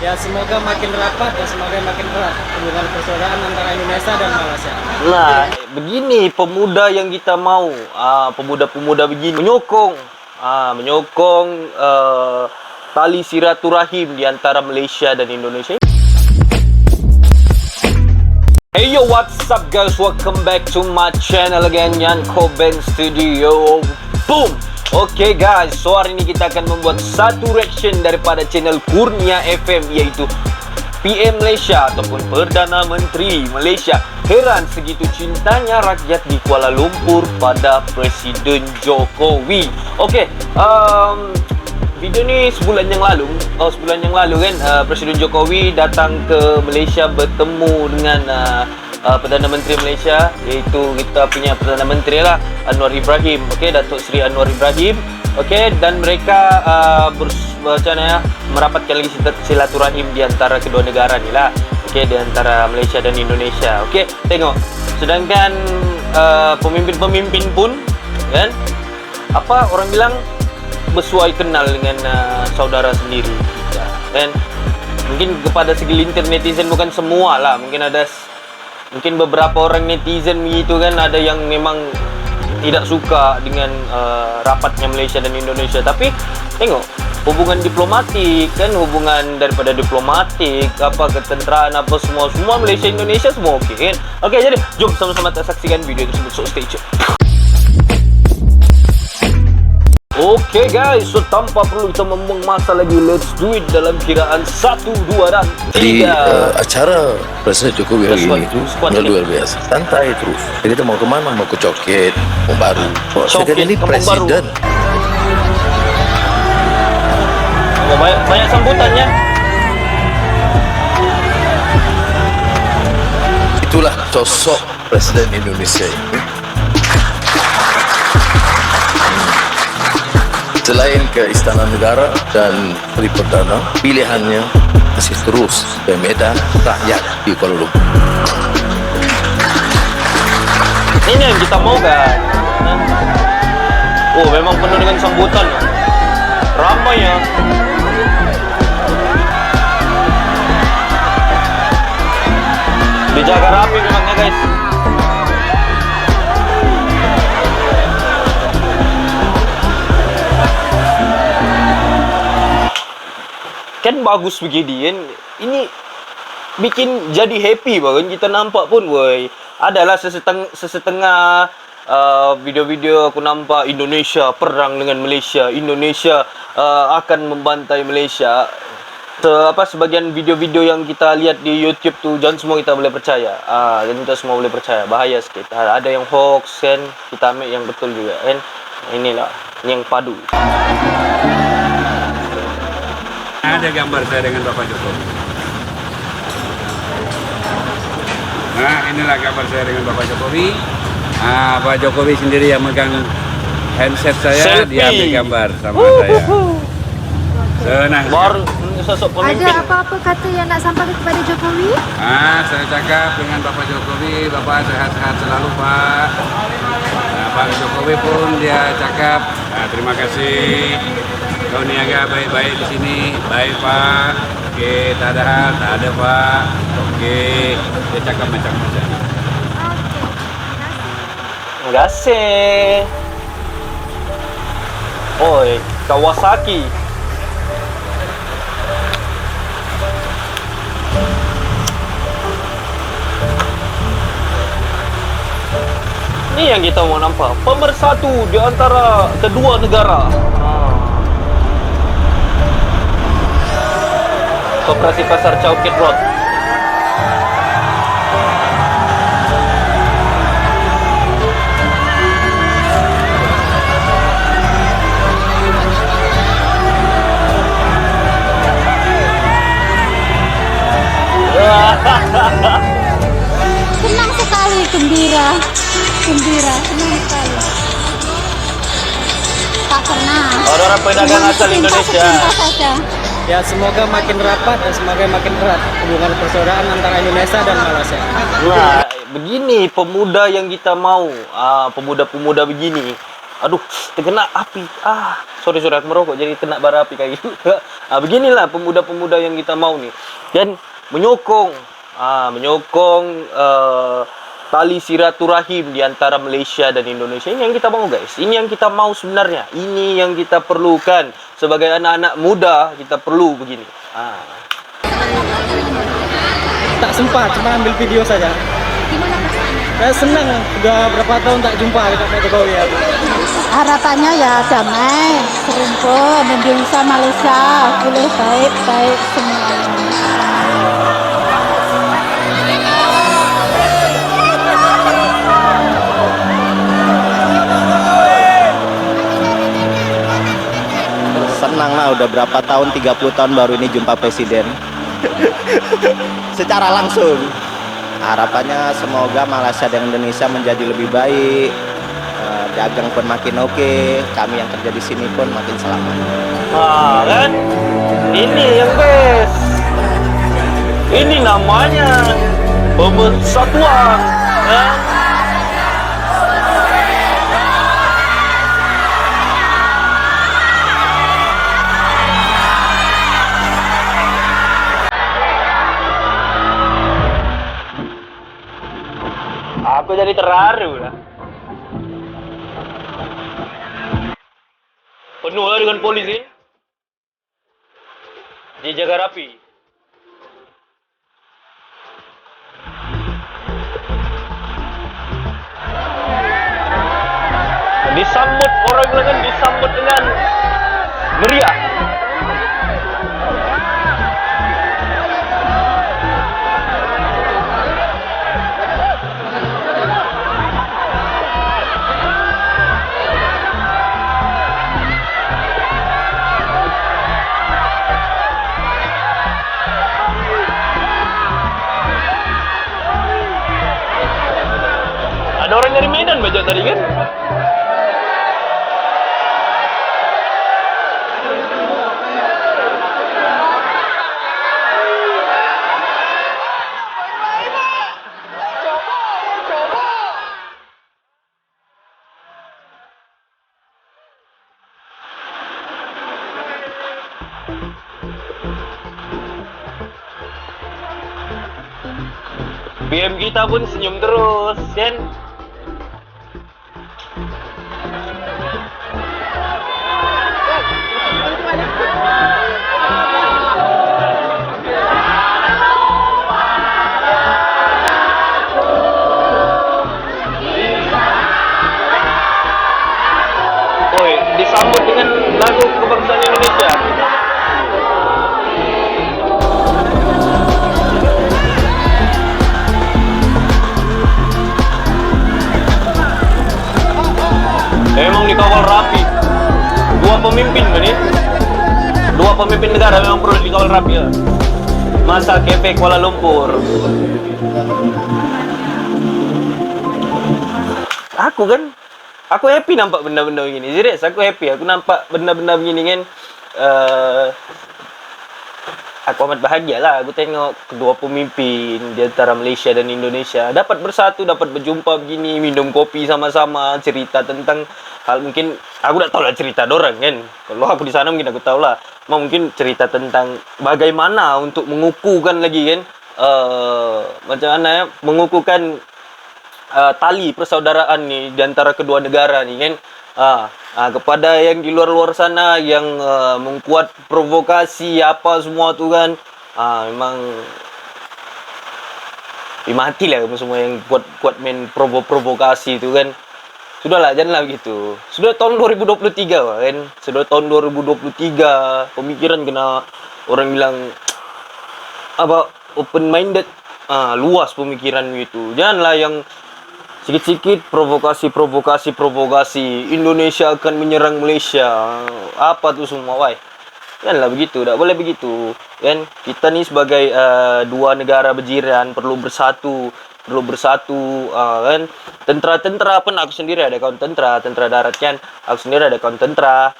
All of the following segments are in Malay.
Ya semoga makin rapat dan semoga makin erat hubungan persaudaraan antara Indonesia dan Malaysia. Nah, begini pemuda yang kita mau, pemuda-pemuda begini menyokong tali silaturahim di antara Malaysia dan Indonesia. Hey yo, what's up guys? Welcome back to my channel again, Yan Koben Studio. Boom. Oke guys, so hari ini kita akan membuat satu reaction daripada channel Kurnia FM, yaitu PM Malaysia ataupun Perdana Menteri Malaysia. Heran segitu cintanya rakyat di Kuala Lumpur pada Presiden Jokowi. Oke, video ni sebulan yang lalu kan, Presiden Jokowi datang ke Malaysia bertemu dengan Perdana Menteri Malaysia, iaitu kita punya Perdana Menteri lah, Anwar Ibrahim. Okey, Datuk Seri Anwar Ibrahim. Okey, dan mereka merapatkan lagi silaturahim di antara kedua negara ni lah. Okey, di antara Malaysia dan Indonesia. Okey, tengok. Sedangkan pemimpin-pemimpin pun kan, apa orang bilang, bersuai kenal dengan saudara sendiri kita. Dan mungkin kepada segelintir netizen, bukan semua lah, mungkin beberapa orang netizen begitu kan, ada yang memang tidak suka dengan rapatnya Malaysia dan Indonesia. Tapi tengok, hubungan diplomatik kan, hubungan daripada diplomatik, apa ketenteraan, apa semua Malaysia Indonesia semua okey kan. Okey, jadi jom sama-sama kita saksikan video tersebut. So stay tune. Oke guys, so tanpa perlu kita membuang masa lagi, let's do it dalam kiraan 1, 2, dan 3. Jadi acara Presiden Jokowi hari ini itu luar biasa, santai terus. Jadi kita mau kemana? Mau ke Coket, mau baru. Sekarang ini Presiden. Banyak sambutannya. Itulah sosok Presiden Indonesia ini. Selain ke Istana Negara dan Menteri Perdana, pilihannya masih terus ke medan rakyat di Kuala Lumpur. Ini yang kita mau kan. Oh, memang penuh dengan sambutan. Ramai ya. Dijaga rapi memangnya guys. Kan bagus begini kan. Ini bikin jadi happy bahkan kita nampak pun, woi. Adalah sesetengah video-video aku nampak Indonesia perang dengan Malaysia, Indonesia akan membantai Malaysia. Sebagian video-video yang kita lihat di YouTube tu, jangan semua kita boleh percaya. Dan kita semua boleh percaya, bahaya sikit. Ada yang hoax kan, kita ambil yang betul juga kan. Inilah yang padu. Ada gambar saya dengan Bapak Jokowi. Nah, inilah gambar saya dengan Bapak Jokowi. Pak Jokowi sendiri yang megang handset saya, selfie. Dia ambil gambar sama saya. Senang. Baru sosok pemimpin. Ada apa-apa kata yang nak sampaikan kepada Jokowi? Saya cakap dengan Bapak Jokowi, Bapak sehat-sehat selalu Pak. Pak Jokowi pun dia cakap, terima kasih. Kau niaga baik-baik di sini, baik Pak. Oke, tak ada Pak. Oke, dia cakap macam-macam. Terima kasih. Oi, Kawasaki. Ini yang kita mau nampak, pemersatu di antara kedua negara. Koperasi Pasar Coket Road. Senang sekali, gembira, senang sekali. Tak pernah. Orang-orang pedagang asal Indonesia. Saja. Ya semoga makin rapat dan semoga makin erat hubungan persaudaraan antara Indonesia dan Malaysia. Nah, begini pemuda yang kita mau, pemuda-pemuda begini Aduh, terkena api. Sorry aku merokok jadi kena bara api kayak gitu. Beginilah pemuda-pemuda yang kita mau nih. Dan menyokong tali silaturahim di antara Malaysia dan Indonesia. Ini yang kita mau, guys. Ini yang kita mau sebenarnya. Ini yang kita perlukan sebagai anak-anak muda. Kita perlu begini. Tak sempat, cuma ambil video saja. Saya senang, sudah berapa tahun tak jumpa dengan Pak Jokowi ya. Harapannya ya damai, serumpun, Indonesia, Malaysia, boleh baik-baik semuanya. Senang lah, udah berapa tahun, 30 tahun baru ini jumpa presiden secara langsung. Harapannya semoga Malaysia dan Indonesia menjadi lebih baik, dagang pun makin oke, kami yang kerja di sini pun makin selamat. Kan? Ini yang best. Ini namanya pemersatuan. Kan? Aku jadi terharu lah. Penuh lah dengan polisi. Dijaga rapi. Disambut orang dengan disambut dengan meriah. Ada orang dari Medan baca tadi kan? BM kita pun senyum terus, kan? Oi, disambut dengan lagu kebangsaan Indonesia. Memang dikawal rapi. Dua pemimpin ini. Dua pemimpin negara memang perlu dikawal rapi ya. Masa KP Kuala Lumpur. Aku happy nampak benda-benda begini. Serius, aku happy. Aku nampak benda-benda begini kan. Aku amat bahagia lah. Aku tengok kedua pemimpin di antara Malaysia dan Indonesia dapat bersatu, dapat berjumpa begini, minum kopi sama-sama, cerita tentang hal mungkin aku tak tahu lah cerita dorang kan. Kalau aku di sana mungkin aku tahu lah. Mungkin cerita tentang bagaimana untuk mengukuhkan lagi kan, macam mana ya, mengukuhkan tali persaudaraan nih di antara kedua negara nih kan. Kepada yang di luar-luar sana yang membuat provokasi apa semua tu kan, memang mati lah semua yang buat main provokasi tu kan. Sudahlah, janganlah begitu. Sudah tahun 2023 kan. Sudah tahun 2023, pemikiran kena orang bilang apa, open minded, luas pemikiran itu. Janganlah yang sikit-sikit provokasi Indonesia akan menyerang Malaysia, apa tuh semua, why? Janganlah begitu, tak boleh begitu kan. Kita ni sebagai dua negara berjiran perlu bersatu kan. Tentera pun aku sendiri ada kawan tentera darat kan. Aku sendiri ada kawan tentera.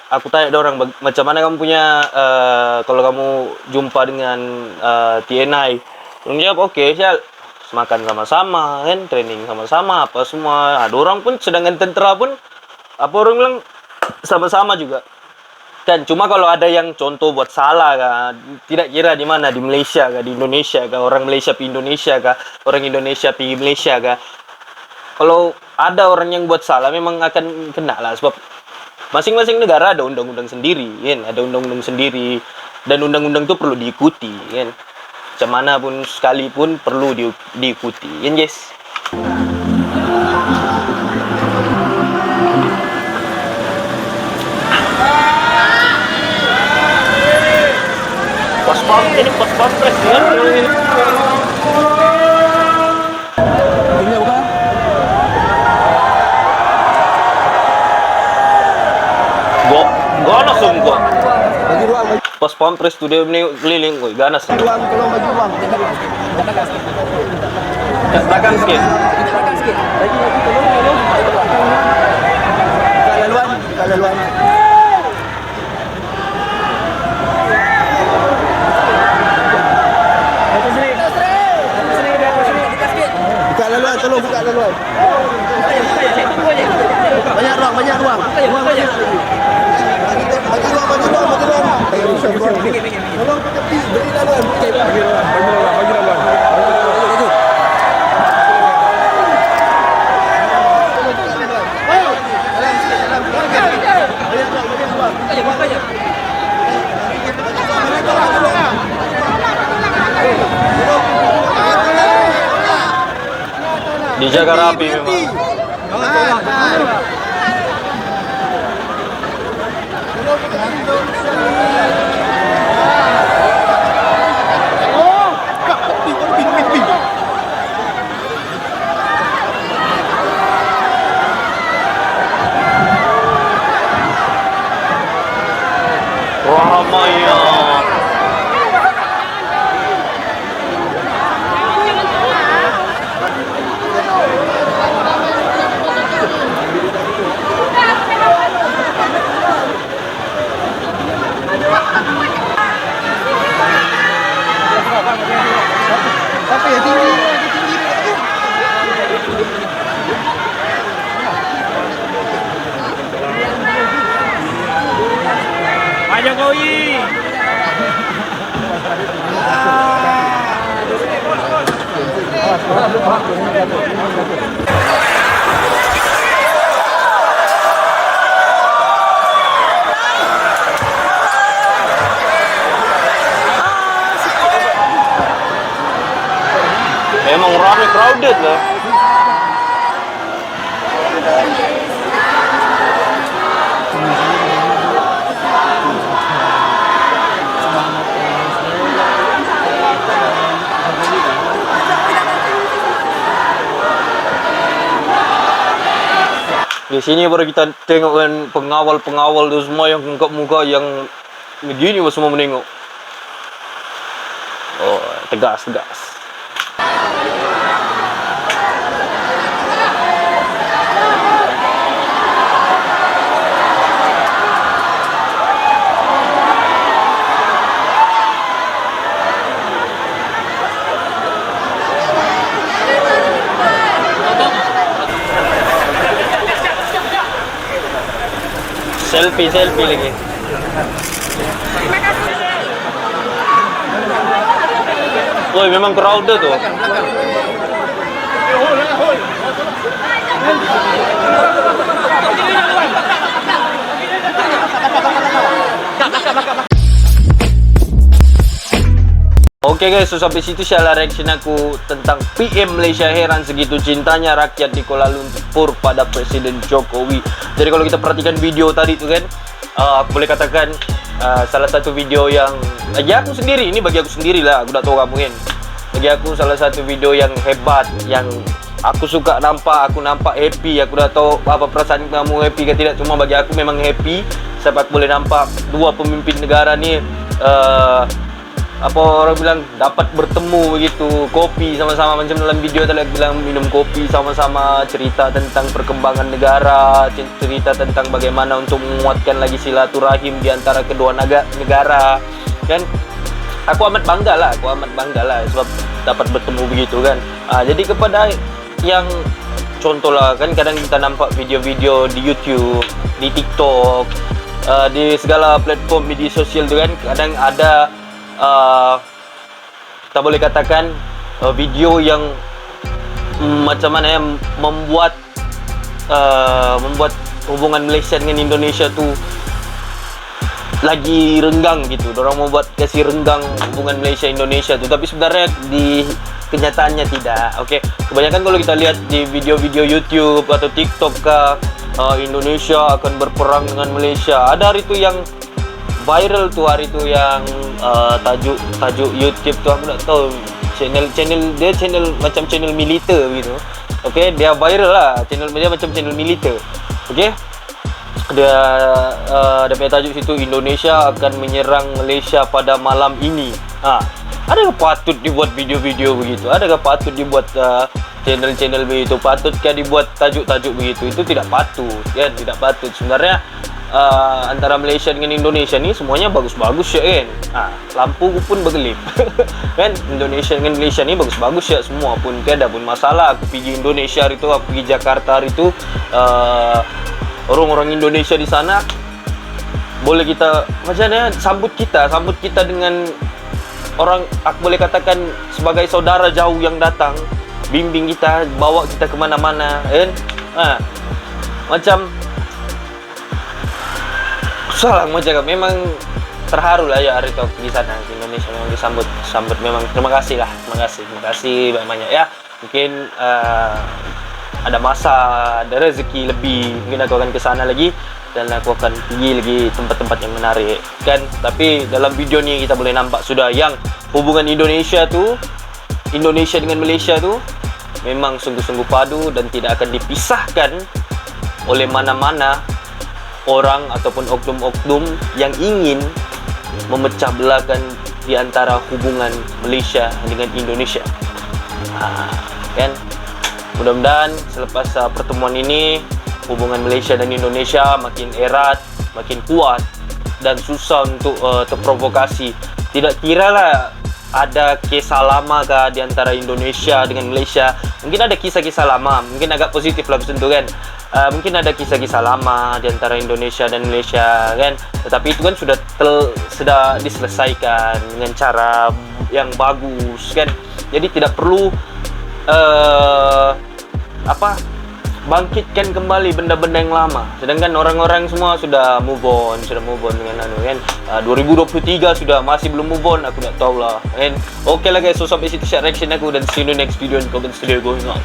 Aku tanya orang macam mana kamu punya kalau kamu jumpa dengan TNI. Dia jawab okey, sial. Makan sama-sama kan, training sama-sama apa semua. Ada orang pun sedangkan tentera pun apa orang bilang sama-sama juga kan. Cuma kalau ada yang contoh buat salah kah, tidak kira di mana, di Malaysia kah, di Indonesia kah, orang Malaysia pi Indonesia kah, orang Indonesia pi Malaysia kah, kalau ada orang yang buat salah memang akan kena lah, sebab masing-masing negara ada undang-undang sendiri kan, ada undang-undang sendiri, dan undang-undang itu perlu diikuti kan, macam mana pun sekalipun perlu diikuti kan guys. Ini pas pampres kan ini. Ganas om gua. Bagi ruang, Pas pampres tuh dia ini keliling, woi ganas. bagi ruang, tolong bagi ruang. Belakang sikit. Buka laluan, buka laluan. Buka laluan, tolong buka laluan. Banyak ruang, banyak ruang. Ruang banyak. Bagi ruang, bagi ruang, bagi ruang. Tolong ke tepi, beri laluan. Bagi ruang, bagi laluan. Dijaga rapi memang. Ramainya. Apa ya tinggi? Pak Jokowi. Emang rame, crowded lah. Di sini baru kita tengok kan pengawal-pengawal itu semua yang muka-muka yang begini semua menengok. Oh, tegas. Selfie lagi. Woi, memang crowded tuh. Oke guys, so sampai situ saya reaction aku tentang PM Malaysia heran segitu cintanya rakyat di Kuala Lumpur pada Presiden Jokowi. Jadi kalau kita perhatikan video tadi itu kan, aku boleh katakan salah satu video yang bagi aku sendiri lah, aku tak tahu kamu kan. Bagi aku salah satu video yang hebat, yang aku suka nampak, aku nampak happy. Aku tak tahu apa perasaan kamu, happy ke tidak. Cuma bagi aku memang happy sebab aku boleh nampak dua pemimpin negara ni apa orang bilang dapat bertemu begitu, kopi sama-sama macam dalam video tadi bilang, minum kopi sama-sama, cerita tentang perkembangan negara, cerita tentang bagaimana untuk menguatkan lagi silaturahim di antara kedua negara kan. Aku amat bangga lah sebab dapat bertemu begitu kan. Jadi kepada yang contoh lah, kan kadang kita nampak video-video di YouTube, di TikTok, di segala platform media sosial tu kan, kadang ada kita boleh katakan video yang macam mana ya, membuat hubungan Malaysia dengan Indonesia tu lagi renggang gitu. Dorang mau buat kasih renggang hubungan Malaysia Indonesia tu, tapi sebenarnya di kenyataannya tidak. Okey, kebanyakan kalau kita lihat di video-video YouTube atau TikTok Indonesia akan berperang dengan Malaysia. Ada hari tu yang viral tu, hari tu yang tajuk YouTube tu aku tak tahu, channel macam channel militer gitu. Okey, dia viral lah, channel dia macam channel militer. Okey, dia punya tajuk situ, Indonesia akan menyerang Malaysia pada malam ini. Adakah patut dibuat video-video begitu? Adakah patut dibuat channel-channel begitu? Patutkah dibuat tajuk-tajuk begitu? Itu tidak patut, kan? Tidak patut. Sebenarnya antara Malaysia dengan Indonesia ni semuanya bagus-bagus ya kan. Lampu pun bergelip. Kan Indonesia dengan Malaysia ni bagus-bagus ya, semua pun tiada pun masalah. Aku pergi Indonesia hari tu, aku pergi Jakarta hari tu, orang-orang Indonesia di sana boleh kita macam mana sambut kita dengan orang, aku boleh katakan sebagai saudara jauh yang datang, bimbing kita, bawa kita kemana-mana kan. Macam salah macam memang terharu lah ya hari itu pergi sana di Indonesia, memang disambut memang. Terima kasih banyak-banyak ya. Mungkin ada masa, ada rezeki lebih, mungkin aku akan ke sana lagi dan aku akan pergi lagi tempat-tempat yang menarik kan. Tapi dalam video ni kita boleh nampak sudah yang hubungan Indonesia dengan Malaysia tu memang sungguh-sungguh padu dan tidak akan dipisahkan oleh mana-mana orang ataupun oknum-oknum yang ingin memecah belahkan di antara hubungan Malaysia dengan Indonesia. Kan? Mudah-mudahan selepas pertemuan ini hubungan Malaysia dan Indonesia makin erat, makin kuat dan susah untuk terprovokasi. Tidak kiralah ada kisah lama kah di antara Indonesia dengan Malaysia. Mungkin ada kisah-kisah lama, mungkin agak positif lah tentu kan. Mungkin ada kisah-kisah lama di antara Indonesia dan Malaysia kan. Tetapi itu kan sudah diselesaikan dengan cara yang bagus kan. Jadi tidak perlu bangkitkan kembali benda-benda yang lama. Sedangkan orang-orang semua sudah move on dengan kan. 2023 sudah masih belum move on, aku tak tahu lah kan. Okay lah guys, so sampai situ share reaction aku dan see you in the next video in Coben Studio going on.